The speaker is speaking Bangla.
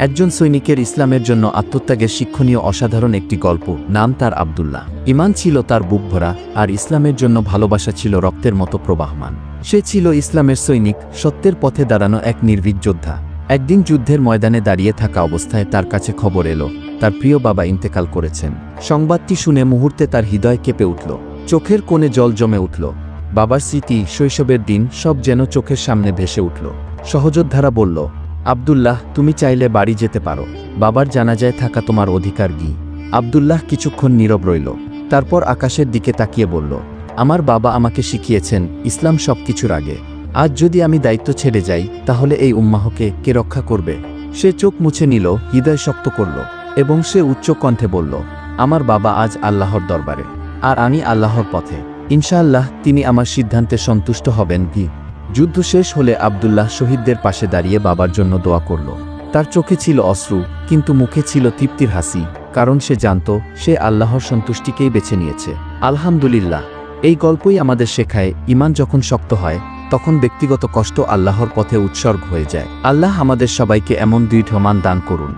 একজন সৈনিকের ইসলামের জন্য আত্মত্যাগের শিক্ষণীয় অসাধারণ একটি গল্প। নাম তার আব্দুল্লাহ। ঈমান ছিল তার বুক ভরা, আর ইসলামের জন্য ভালোবাসা ছিল রক্তের মতো প্রবাহমান। সে ছিল ইসলামের সৈনিক, সত্যের পথে দাঁড়ানো এক নির্ভীক যোদ্ধা। একদিন যুদ্ধের ময়দানে দাঁড়িয়ে থাকা অবস্থায় তার কাছে খবর এলো তার প্রিয় বাবা ইন্তেকাল করেছেন। সংবাদটি শুনে মুহূর্তে তার হৃদয় কেঁপে উঠল, চোখের কোণে জল জমে উঠল। বাবার স্মৃতি, শৈশবের দিন সব যেন চোখের সামনে ভেসে উঠল। সহযোদ্ধারা বলল, আব্দুল্লাহ, তুমি চাইলে বাড়ি যেতে পারো, বাবার জানাজায় থাকা তোমার অধিকার কি? আব্দুল্লাহ কিছুক্ষণ নীরব রইল, তারপর আকাশের দিকে তাকিয়ে বলল, আমার বাবা আমাকে শিখিয়েছেন ইসলাম সবকিছুর আগে। আজ যদি আমি দায়িত্ব ছেড়ে যাই, তাহলে এই উম্মাহকে কে রক্ষা করবে? সে চোখ মুছে নিল, হৃদয় শক্ত করল, এবং সে উচ্চ কণ্ঠে বলল, আমার বাবা আজ আল্লাহর দরবারে, আর আমি আল্লাহর পথে। ইনশাআল্লাহ তিনি আমার সিদ্ধান্তে সন্তুষ্ট হবেন। যুদ্ধ শেষ হলে আব্দুল্লাহ শহীদদের পাশে দাঁড়িয়ে বাবার জন্য দোয়া করল। তার চোখে ছিল অশ্রু, কিন্তু মুখে ছিল তৃপ্তির হাসি, কারণ সে জানত সে আল্লাহর সন্তুষ্টিকেই বেছে নিয়েছে। আলহামদুলিল্লাহ। এই গল্পই আমাদের শেখায়, ঈমান যখন শক্ত হয়, তখন ব্যক্তিগত কষ্ট আল্লাহর পথে উৎসর্গ হয়ে যায়। আল্লাহ আমাদের সবাইকে এমন দৃঢ় মান দান করুন।